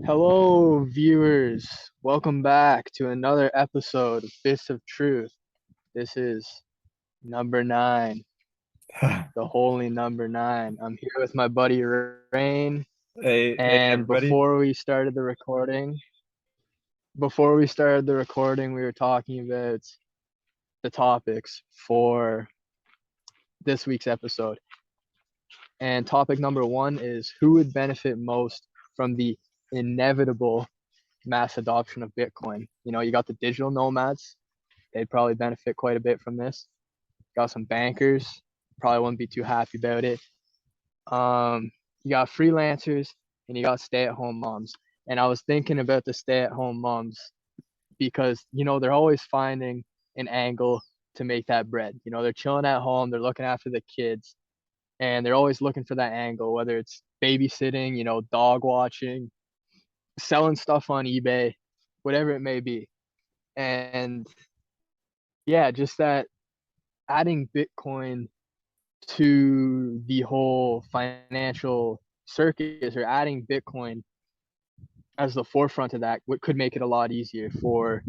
Hello, viewers. Welcome back to another episode of Fist of Truth. This is number nine, the holy number nine. I'm here with my buddy Rain, Hey, and everybody. before we started the recording, we were talking about the topics for this week's episode. And topic number one is who would benefit most from the inevitable mass adoption of Bitcoin. You got the digital nomads. They'd probably benefit quite a bit from this. Got some bankers, probably wouldn't be too happy about it. You got freelancers and you got stay-at-home moms. And I was thinking about the stay-at-home moms because, they're always finding an angle to make that bread. They're chilling at home, they're looking after the kids, and they're always looking for that angle, whether it's babysitting, dog watching, selling stuff on eBay, whatever it may be. And yeah, just that adding Bitcoin to the whole financial circus, or adding Bitcoin as the forefront of that, what could make it a lot easier for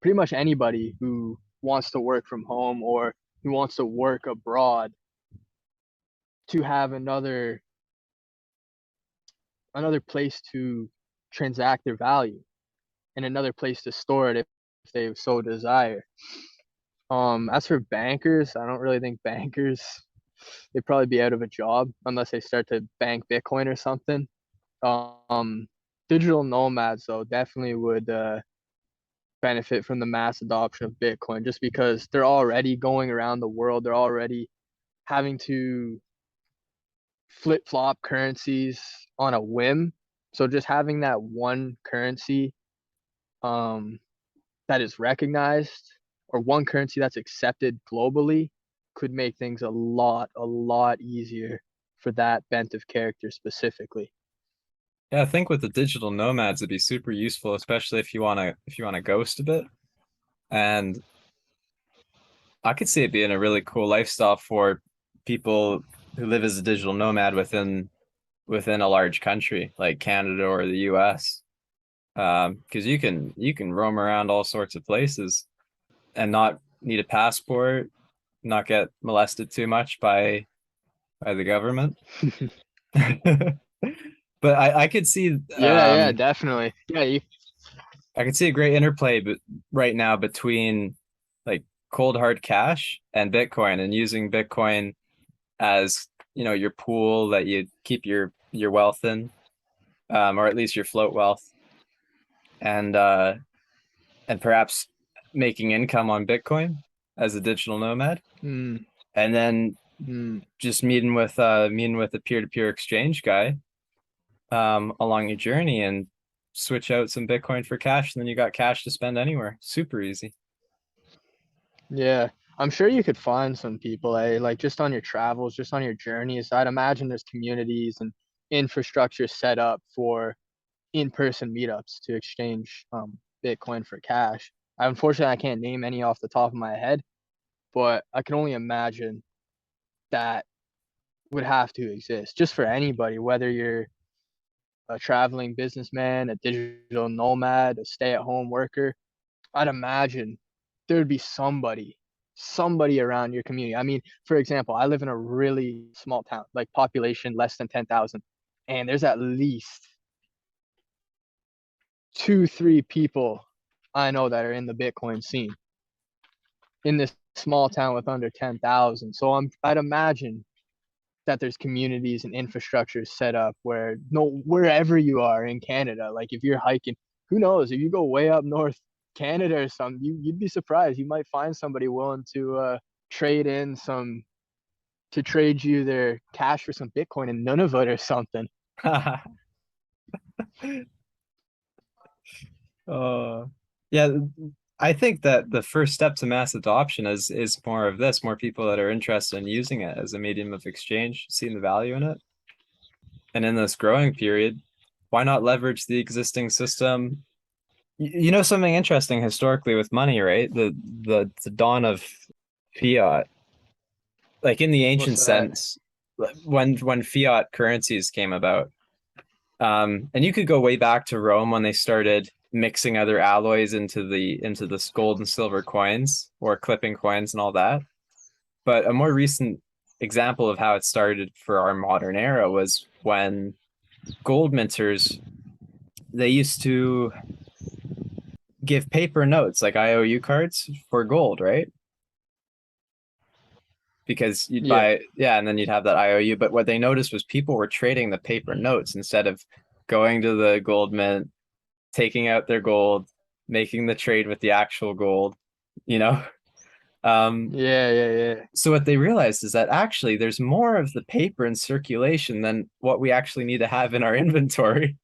pretty much anybody who wants to work from home or who wants to work abroad to have another place to transact their value and another place to store it if they so desire. As for bankers, I don't really think bankers, they'd probably be out of a job unless they start to bank Bitcoin or something. Um, Digital nomads though definitely would benefit from the mass adoption of Bitcoin just because they're already going around the world. They're already having to flip-flop currencies on a whim. So just having that one currency um, that is recognized, or one currency that's accepted globally, could make things a lot easier for that bent of character specifically. Yeah, I think with the digital nomads, it'd be super useful, especially if you wanna ghost a bit. And I could see it being a really cool lifestyle for people who live as a digital nomad within a large country like Canada or the US. Because you can roam around all sorts of places and not need a passport, not get molested too much by the government. But I could see Yeah, definitely. I could see a great interplay right now between like cold hard cash and Bitcoin, and using Bitcoin as your pool that you keep your wealth in, or at least your float wealth, and uh, and perhaps making income on Bitcoin as a digital nomad, Mm, and then mm. just meeting with a peer-to-peer exchange guy along your journey, and switch out some Bitcoin for cash, and then you got cash to spend anywhere. Super easy. Yeah, I'm sure you could find some people, like just on your travels, just on your journeys. I'd imagine there's communities and infrastructure set up for in-person meetups to exchange Bitcoin for cash. Unfortunately, I can't name any off the top of my head, but I can only imagine that would have to exist just for anybody, whether you're a traveling businessman, a digital nomad, a stay-at-home worker. I'd imagine there'd be somebody around your community. I mean, for example, I live in a really small town, like population less than 10,000, and there's at least two, three people I know that are in the Bitcoin scene in this small town with under 10,000. So I'd imagine that there's communities and infrastructure set up where no wherever you are in Canada, like if you're hiking, who knows, if you go way up north Canada or something, you'd be surprised. You might find somebody willing to trade in some to trade you their cash for some Bitcoin in Nunavut or something. Uh, yeah, I think that the first step to mass adoption is more of this, more people that are interested in using it as a medium of exchange, seeing the value in it. And in this growing period, why not leverage the existing system? You know something interesting historically with money, right? The dawn of fiat, like in the What's ancient that? sense, when fiat currencies came about, And you could go way back to Rome when they started mixing other alloys into the gold and silver coins or clipping coins and all that. But a more recent example of how it started for our modern era was when gold minters, they used to give paper notes like IOU cards for gold, right? Because you'd Yeah. buy, yeah, and then you'd have that IOU. But what they noticed was people were trading the paper notes instead of going to the gold mint, taking out their gold, making the trade with the actual gold, you know? Um, Yeah, yeah, yeah. so what they realized is that actually there's more of the paper in circulation than what we actually need to have in our inventory.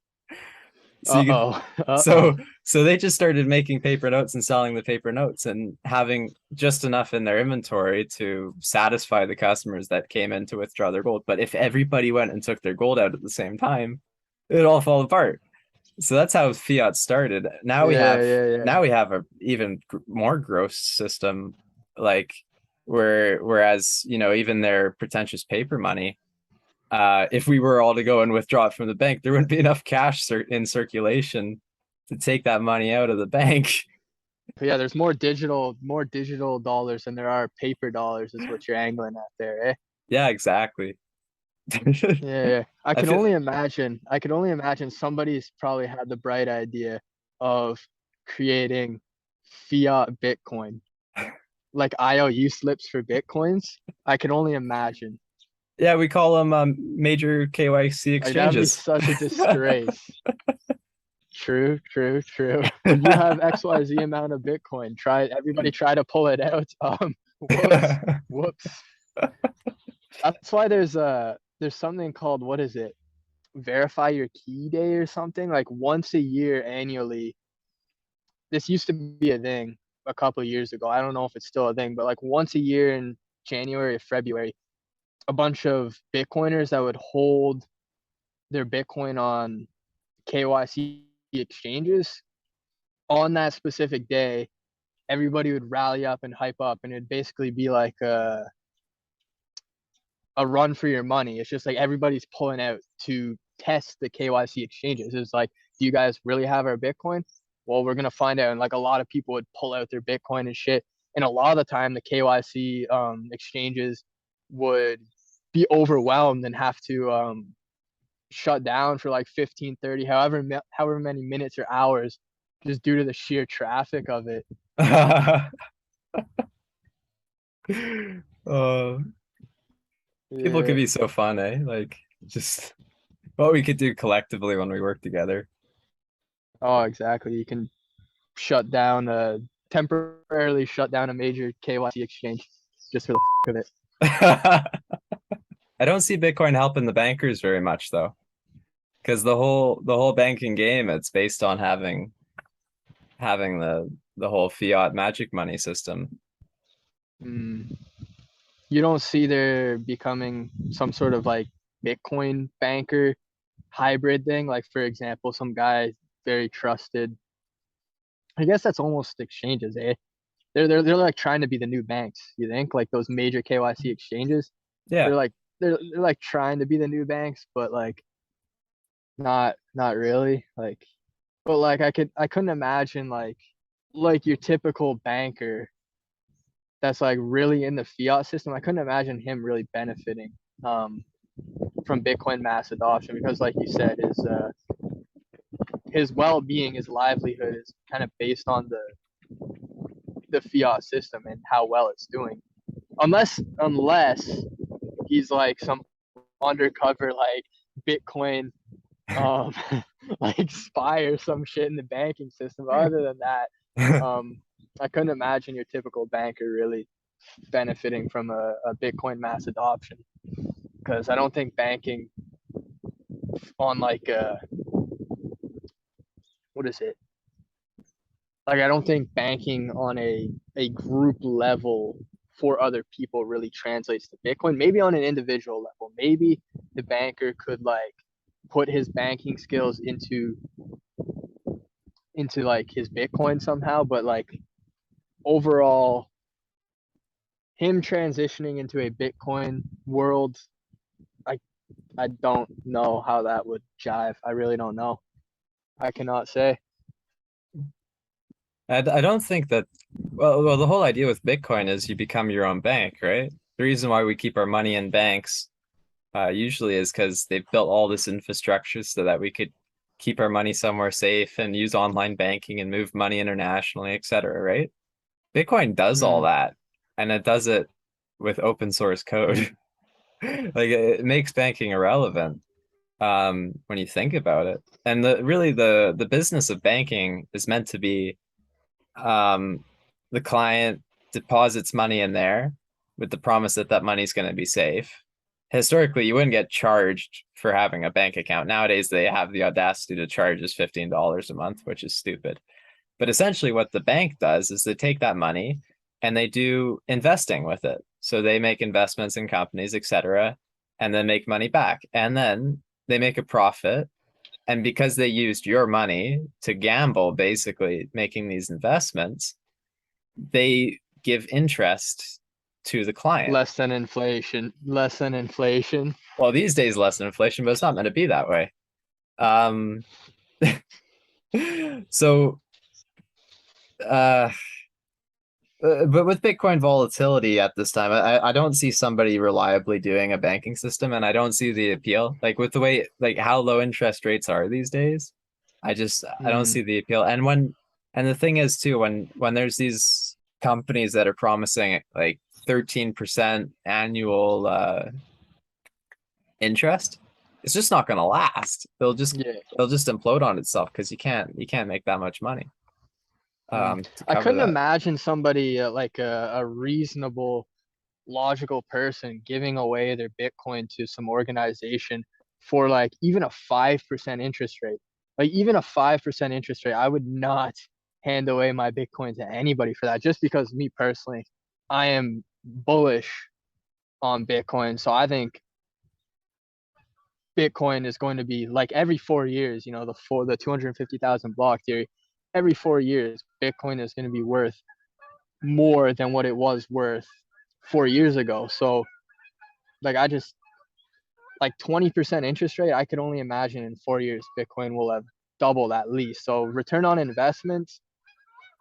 So you could Uh-oh. Uh-oh. so so they just started making paper notes and selling the paper notes and having just enough in their inventory to satisfy the customers that came in to withdraw their gold. But if everybody went and took their gold out at the same time, it'd all fall apart. So that's how fiat started. Yeah, yeah, yeah. Now we have a even more gross system, like whereas even their pretentious paper money, if we were all to go and withdraw it from the bank, there wouldn't be enough cash in circulation to take that money out of the bank. But yeah, there's more digital dollars than there are paper dollars is what you're angling at there, eh? Yeah, exactly. Yeah, yeah. I I can feel only imagine. I can only imagine somebody's probably had the bright idea of creating fiat Bitcoin, like IOU slips for Bitcoins. I can only imagine. yeah, we call them major KYC Like that'd be exchanges. such a disgrace. True, true, true. You have XYZ amount of Bitcoin. Everybody try to pull it out. Whoops, whoops. That's why there's something called, what is it? Verify your key day or something. Like once a year annually. This used to be a thing a couple of years ago. I don't know if it's still a thing, but like once a year in January or February, a bunch of Bitcoiners that would hold their Bitcoin on KYC exchanges on that specific day, everybody would rally up and hype up, and it'd basically be like a run for your money. It's just like everybody's pulling out to test the KYC exchanges. It's like, do you guys really have our Bitcoin? Well, we're gonna find out. And like a lot of people would pull out their Bitcoin and shit. And a lot of the time, the KYC exchanges would be overwhelmed and have to shut down for like 15, 30, however many minutes or hours, just due to the sheer traffic of it. uh, People could Yeah. be so fun, eh? Like just what we could do collectively when we work together. Oh, exactly. You can shut down temporarily shut down a major KYC exchange just for the of it. I don't see Bitcoin helping the bankers very much though, because the whole banking game, it's based on having the whole fiat magic money system. Mm. You don't see there becoming some sort of like Bitcoin banker hybrid thing. Like for example, some guy very trusted. I guess that's almost exchanges, eh? They're like trying to be the new banks. You think like those major KYC exchanges? Yeah. They're like they're like trying to be the new banks, but like not really. Like, but like I couldn't imagine like your typical banker that's like really in the fiat system. I couldn't imagine him really benefiting um, from Bitcoin mass adoption because, like you said, his well being, his livelihood is kind of based on the fiat system and how well it's doing. Unless he's like some undercover like Bitcoin um like spy or some shit in the banking system. But other than that, um I couldn't imagine your typical banker really benefiting from a Bitcoin mass adoption because I don't think banking on like what is it? Like I don't think banking on a group level for other people really translates to Bitcoin. Maybe on an individual level, maybe the banker could like put his banking skills into like his Bitcoin somehow, but like overall him transitioning into a Bitcoin world, I I don't know how that would jive. I really don't know. I cannot say. I don't think that, well, the whole idea with Bitcoin is you become your own bank, right? The reason why we keep our money in banks usually is because they've built all this infrastructure so that we could keep our money somewhere safe and use online banking and move money internationally, et cetera, right? Bitcoin does all Mm, that, and it does it with open source code. Like it makes banking irrelevant when you think about it. And the business of banking is meant to be um, the client deposits money in there with the promise that that money is going to be safe. Historically, you wouldn't get charged for having a bank account. Nowadays, they have the audacity to charge us $15 a month, which is stupid. But essentially, what the bank does is they take that money and they do investing with it. So they make investments in companies, etc., and then make money back. And then they make a profit. And because they used your money to gamble, basically making these investments, they give interest to the client. less than inflation. Less than inflation. Well, these days, less than inflation, but it's not meant to be that way. Um, so, uh, but with Bitcoin volatility at this time, I don't see somebody reliably doing a banking system, and I don't see the appeal. Like with the way, like how low interest rates are these days, I don't Mm, see the appeal. And the thing is too, when there's these companies that are promising like 13% annual interest, it's just not going to last. yeah. They'll just implode on itself because you can't make that much money to I cover couldn't that. imagine somebody like a reasonable, logical person giving away their Bitcoin to some organization for like even a 5% interest rate. Like even a 5% interest rate, I would not hand away my Bitcoin to anybody for that, just because me personally, I am bullish on Bitcoin. So I think Bitcoin is going to be like every 4 years, the 250,000 block theory, every 4 years, Bitcoin is going to be worth more than what it was worth 4 years ago. So like I just like 20% interest rate, I could only imagine in 4 years Bitcoin will have doubled at least. So return on investment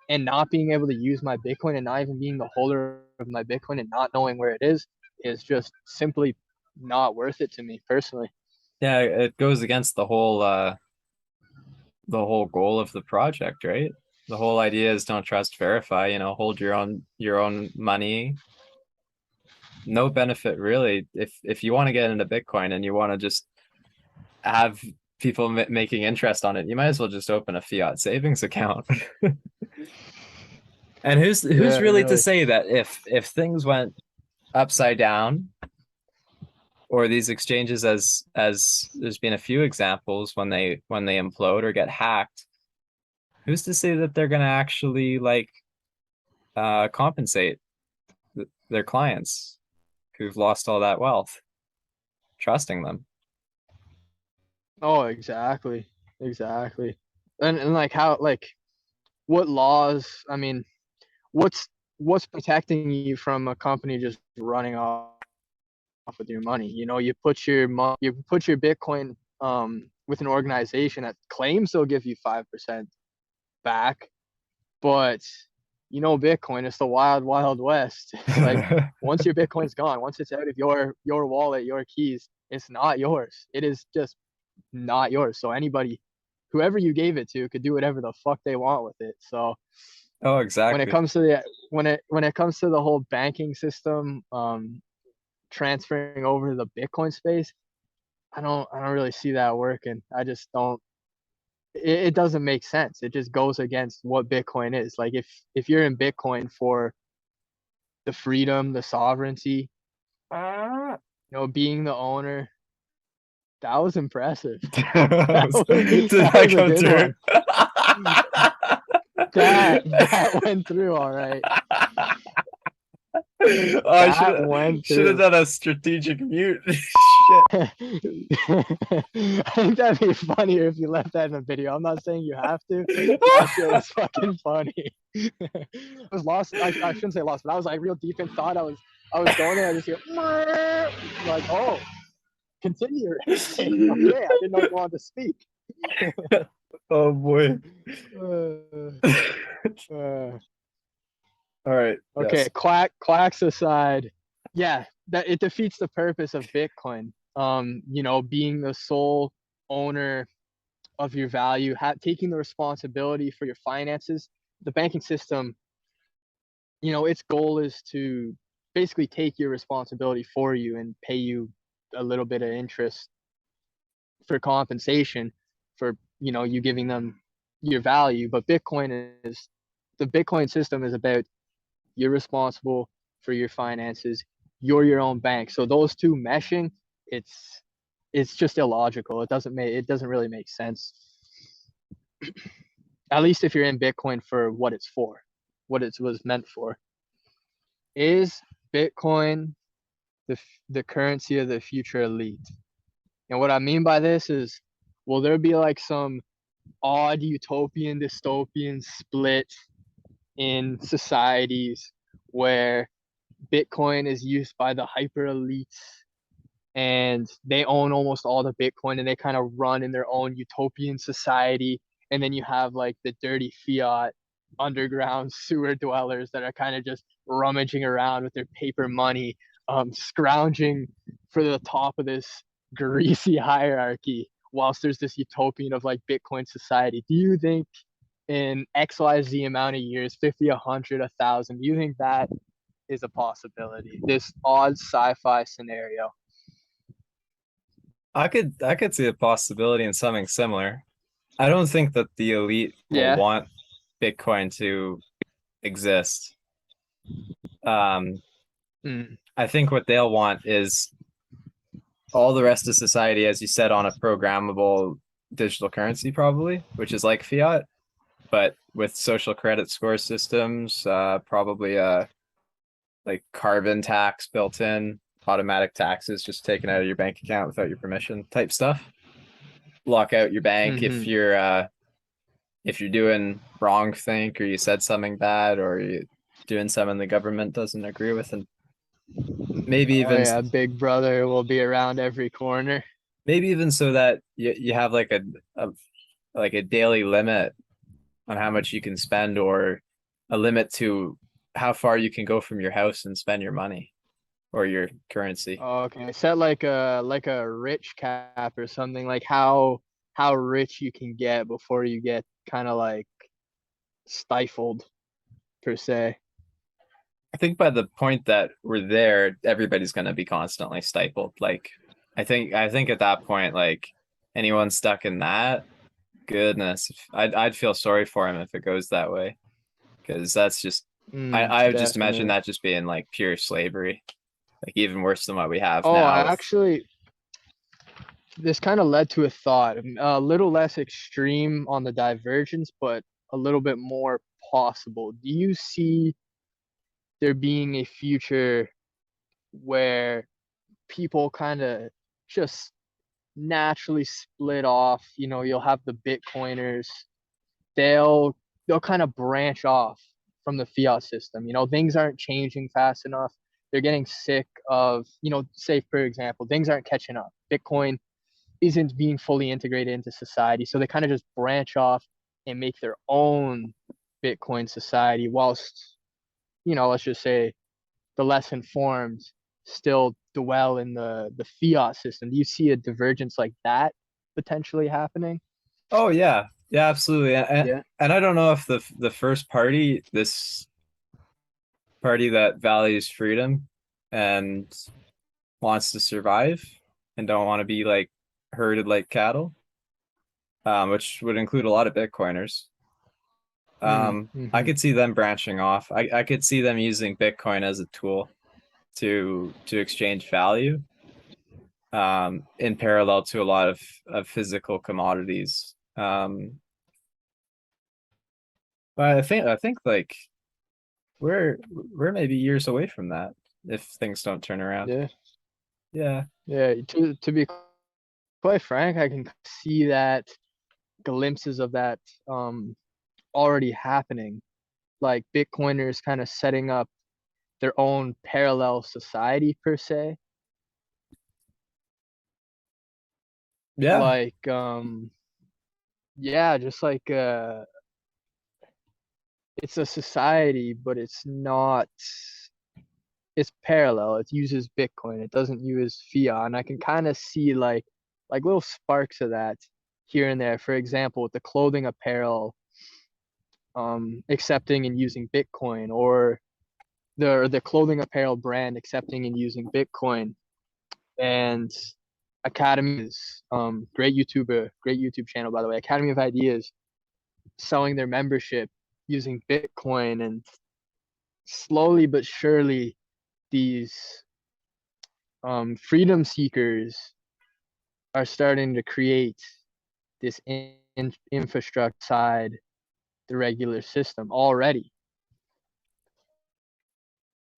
and not being able to use my Bitcoin and not even being the holder of my Bitcoin and not knowing where it is just simply not worth it to me personally. Yeah, it goes against the whole goal of the project, right? The whole idea is don't trust, verify, hold your own money. No benefit really. If you want to get into Bitcoin and you want to just have people making interest on it, you might as well just open a fiat savings account. And who's Yeah, really to really. say that if things went upside down or these exchanges as there's been a few examples when they implode or get hacked, who's to say that they're going to actually like compensate their clients who've lost all that wealth, trusting them. Oh, exactly. Exactly. And like how like what laws, I mean, what's what's protecting you from a company just running off with your money? You put your Bitcoin with an organization that claims they'll give you 5% back, but Bitcoin is the wild, wild west. It's like once your Bitcoin's gone, once it's out of your wallet, your keys, it's not yours. It is just not yours. So anybody, whoever you gave it to, could do whatever the fuck they want with it. So Oh, when it exactly. comes to the when it comes to the whole banking system, transferring over to the Bitcoin space, I don't really see that working. I just don't. It doesn't make sense. It just goes against what Bitcoin is. Like if you're in Bitcoin for the freedom, the sovereignty, being the owner, that was impressive. that Did that that was a come good through? one. That went through all right. Oh, That went should have through. done a strategic mute. Shit. I think that'd be funnier if you left that in the video. I'm not saying you have to. That shit was fucking funny. I was lost. I shouldn't say lost, but I was like real deep in thought. I was going there. I just hear like, oh. Continue ranting. Okay, I didn't know you wanted to speak. Oh boy. Uh, uh, All right. okay, Yes. quacks aside, yeah, that it defeats the purpose of Bitcoin. Being the sole owner of your value, taking the responsibility for your finances. The banking system, its goal is to basically take your responsibility for you and pay you a little bit of interest for compensation for you giving them your value. But the Bitcoin system is about you're responsible for your finances. You're your own bank. So those two meshing, it's just illogical. It doesn't really make sense. At least if you're in Bitcoin for what it's for, what it was meant for. Is Bitcoin the currency of the future elite? And what I mean by this is, will there be like some odd utopian dystopian split in societies where Bitcoin is used by the hyper elites and they own almost all the Bitcoin and they kind of run in their own utopian society. And then you have like the dirty fiat underground sewer dwellers that are kind of just rummaging around with their paper money, scrounging for the top of this greasy hierarchy, whilst there's this utopian of like Bitcoin society. Do you think in XYZ amount of years, 50, 100, 1,000, do you think that is a possibility? This odd sci-fi scenario. I could see a possibility in something similar. I don't think that the elite will Yeah. want Bitcoin to exist. Um, Mm. I think what they'll want is all the rest of society, as you said, on a programmable digital currency, probably, which is like fiat, but with social credit score systems, probably like carbon tax built in, automatic taxes just taken out of your bank account without your permission type stuff. Lock out your bank Mm-hmm. if you're doing wrong think or you said something bad or you doing something the government doesn't agree with, and maybe Oh even yeah, Big Brother will be around every corner. maybe even so that you have a like a daily limit on how much you can spend or a limit to how far you can go from your house and spend your money or your currency. Okay, set like a rich cap or something, like how rich you can get before you get kind of like stifled per se. I think by the point that we're there, everybody's going to be constantly stifled. Like, I think at that point, like anyone stuck in that, goodness, I'd feel sorry for him if it goes that way, because that's just I would just imagine Definitely. that just being like pure slavery, like even worse than what we have Oh, now I with. actually this kind of led to a thought, a little less extreme on the divergence, but a little bit more possible. Do you see there being a future where people kind of just naturally split off? You'll have the Bitcoiners. They'll kind of branch off from the fiat system. Things aren't changing fast enough. They're getting sick of, say for example, things aren't catching up. Bitcoin isn't being fully integrated into society. So they kind of just branch off and make their own Bitcoin society, whilst, let's just say the less informed still dwell in the fiat system. Do you see a divergence like that potentially happening? Oh yeah, yeah, absolutely. Yeah. And I don't know if the first party, this party that values freedom and wants to survive and don't want to be like herded like cattle, which would include a lot of Bitcoiners. I Mm-hmm. could see them branching off. I could see them using Bitcoin as a tool to exchange value, in parallel to a lot of physical commodities. But I think like we're maybe years away from that if things don't turn around. Yeah. Yeah. Yeah. To be quite frank, I can see that glimpses of that already happening. Like Bitcoiners kind of setting up their own parallel society per se. Yeah. like yeah, just like it's a society, but it's not. It's parallel. It uses Bitcoin. It doesn't use fiat, and I can kind of see like little sparks of that here and there. For example, with the clothing apparel, accepting and using Bitcoin, or the clothing apparel brand accepting and using Bitcoin, and Academy is great YouTube channel by the way. Academy of Ideas selling their membership using Bitcoin, and slowly but surely these freedom seekers are starting to create this infrastructure side the regular system already.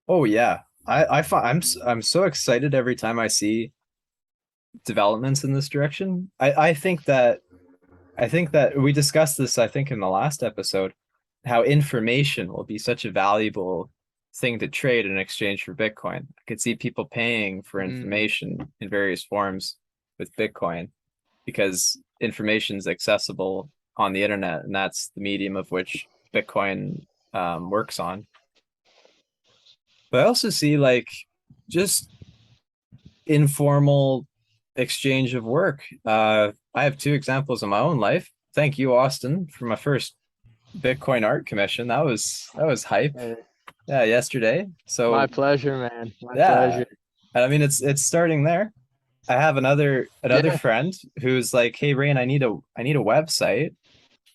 Oh yeah. I'm so excited every time I see developments in this direction. I think that we discussed this, I think, in the last episode, how information will be such a valuable thing to trade in exchange for Bitcoin. I could see people paying for Mm, information in various forms with Bitcoin because information is accessible on the internet, and that's the medium of which Bitcoin works on. But I also see like just informal exchange of work. I have two examples in my own life. Thank you, Austin, for my first Bitcoin art commission. That was hype. uh, Yeah, yesterday. my So pleasure, man. My yeah, pleasure. I mean it's starting there. I have another Yeah, friend who's like, "Hey Rain, I need a website.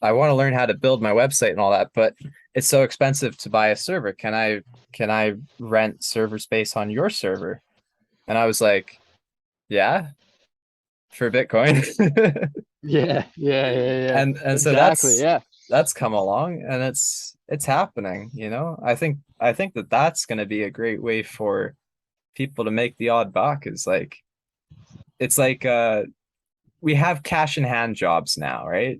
I want to learn how to build my website and all that, but it's so expensive to buy a server. Can I rent server space on your server?" And I was like, "Yeah, for Bitcoin." yeah. And so Exactly. Yeah. that's come along and it's happening, you know. I think that that's going to be a great way for people to make the odd buck is like it's like we have cash in hand jobs now, right?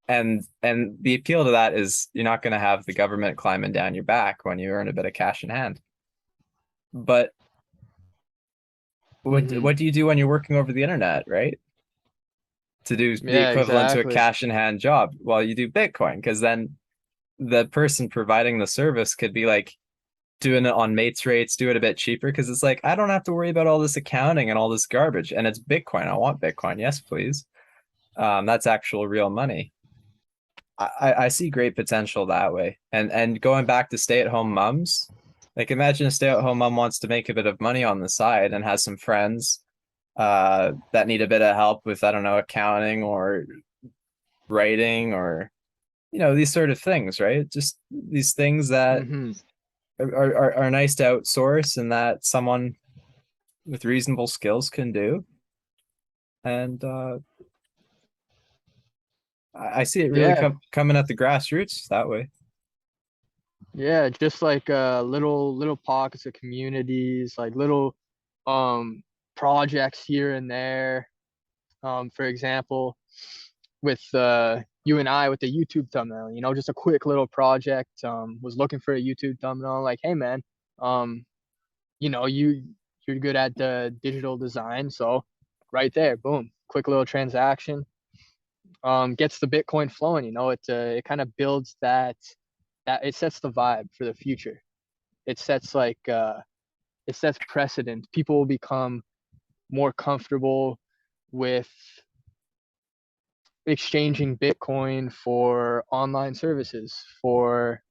And the appeal to that is you're not going to have the government climbing down your back when you earn a bit of cash in hand. But Hmm. what do you do when you're working over the internet, right? To do the Yeah, equivalent to a exactly. cash in hand job. Well, you do Bitcoin because then the person providing the service could be like doing it on mates rates, do it a bit cheaper because it's like I don't have to worry about all this accounting and all this garbage, and it's Bitcoin. I want Bitcoin, yes, please. That's actual real money. I see great potential that way. And going back to stay-at-home moms, like imagine a stay-at-home mom wants to make a bit of money on the side and has some friends that need a bit of help with I don't know accounting or writing or you know these sort of things, right? Just these things that Hmm. are nice to outsource and that someone with reasonable skills can do. And I see it really Yeah, coming at the grassroots that way. yeah. Just like little pockets of communities, like little um projects here and there. For example, with you and I with the YouTube thumbnail, just a quick little project. Was looking for a YouTube thumbnail, like, hey man, um, you know, you you're good at the digital design, so right there, boom, quick little transaction. Gets the Bitcoin flowing. It kind of builds that it sets the vibe for the future. It sets it sets precedent. People will become more comfortable with exchanging Bitcoin for online services, for,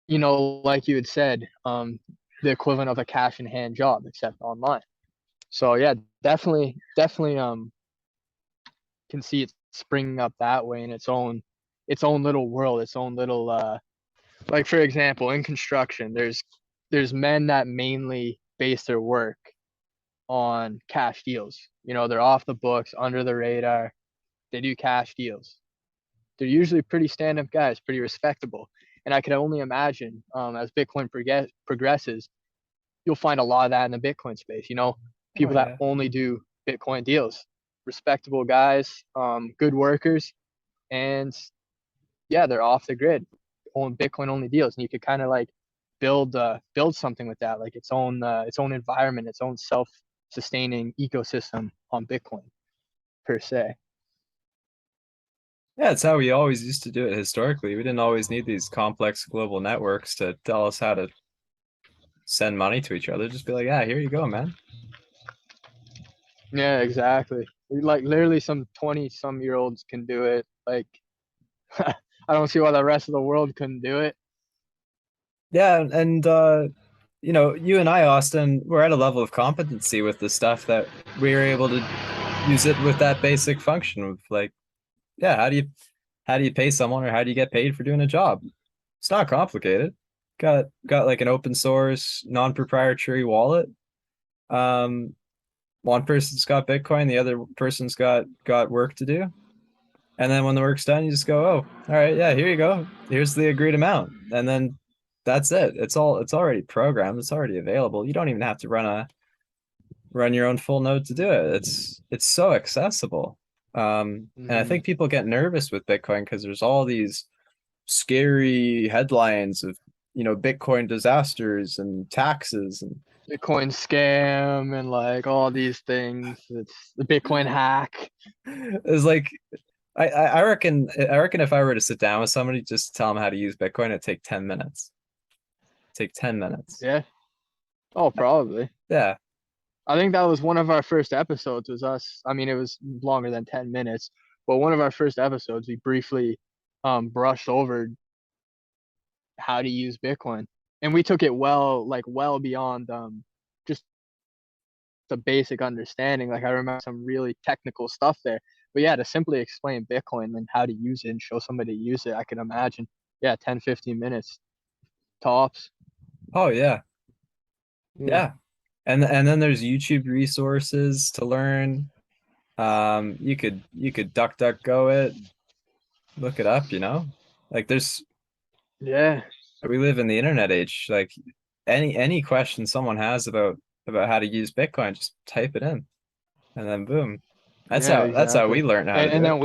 like you had said, the equivalent of a cash in hand job, except online. So yeah, definitely can see it springing up that way in its own little world, its own little like for example, in construction, there's men that mainly base their work on cash deals. They're off the books, under the radar. They do cash deals. They're usually pretty stand-up guys, pretty respectable. And I can only imagine, as Bitcoin progresses, you'll find a lot of that in the Bitcoin space. Oh People that yeah. only do Bitcoin deals, respectable guys, good workers, and yeah, they're off the grid, on Bitcoin only deals, and you could kind of like build something with that, like its own environment, its own self. sustaining ecosystem on Bitcoin per se. Yeah, it's how we always used to do it historically. We didn't always need these complex global networks to tell us how to send money to each other. Just be like, yeah, here you go, man. Yeah, exactly. Like literally some 20 some year olds can do it. Like I don't see why the rest of the world couldn't do it. Yeah, and you know, you and I, Austin, we're at a level of competency with the stuff that we are able to use it with that basic function of like, yeah, how do you pay someone or how do you get paid for doing a job? It's not complicated. Got like an open source, non-proprietary wallet. Um, one person's got Bitcoin, the other person's got work to do. And then when the work's done, you just go, oh, all right, yeah, here you go. Here's the agreed amount. And then that's it. It's already programmed, it's already available. You don't even have to run your own full node to do it. It's so accessible. And I Mm-hmm. think people get nervous with Bitcoin because there's all these scary headlines of, you know, Bitcoin disasters and taxes and Bitcoin scam and like all these things. It's the Bitcoin hack. it's like I reckon if I were to sit down with somebody just tell them how to use Bitcoin, it'd take 10 minutes. Take 10 minutes. Yeah. Oh, probably. Yeah. I think that was one of our first episodes was us. I mean, it was longer than 10 minutes, but one of our first episodes, we briefly brushed over how to use Bitcoin. And we took it well beyond just the basic understanding. Like I remember some really technical stuff there. But yeah, to simply explain Bitcoin and how to use it and show somebody to use it, I can imagine, yeah, 10, 15 minutes tops. Oh yeah. Yeah. Yeah. And then there's YouTube resources to learn. You could duck duck go it, look it up, you know? Like there's Yeah. we live in the internet age. Like any question someone has about how to use Bitcoin, just type it in and then boom. Yeah, That's how exactly. we learned how to And do it. then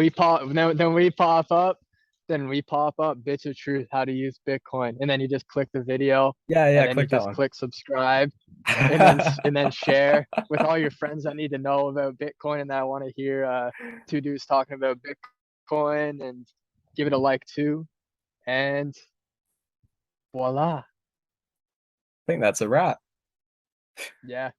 we pop up bits of truth how to use Bitcoin. And then you just click the video Yeah, and yeah, then you click that just one. click subscribe and then share with all your friends that need to know about Bitcoin and that want to hear two dudes talking about Bitcoin and give it a like too. And voila. I think that's a wrap. Yeah.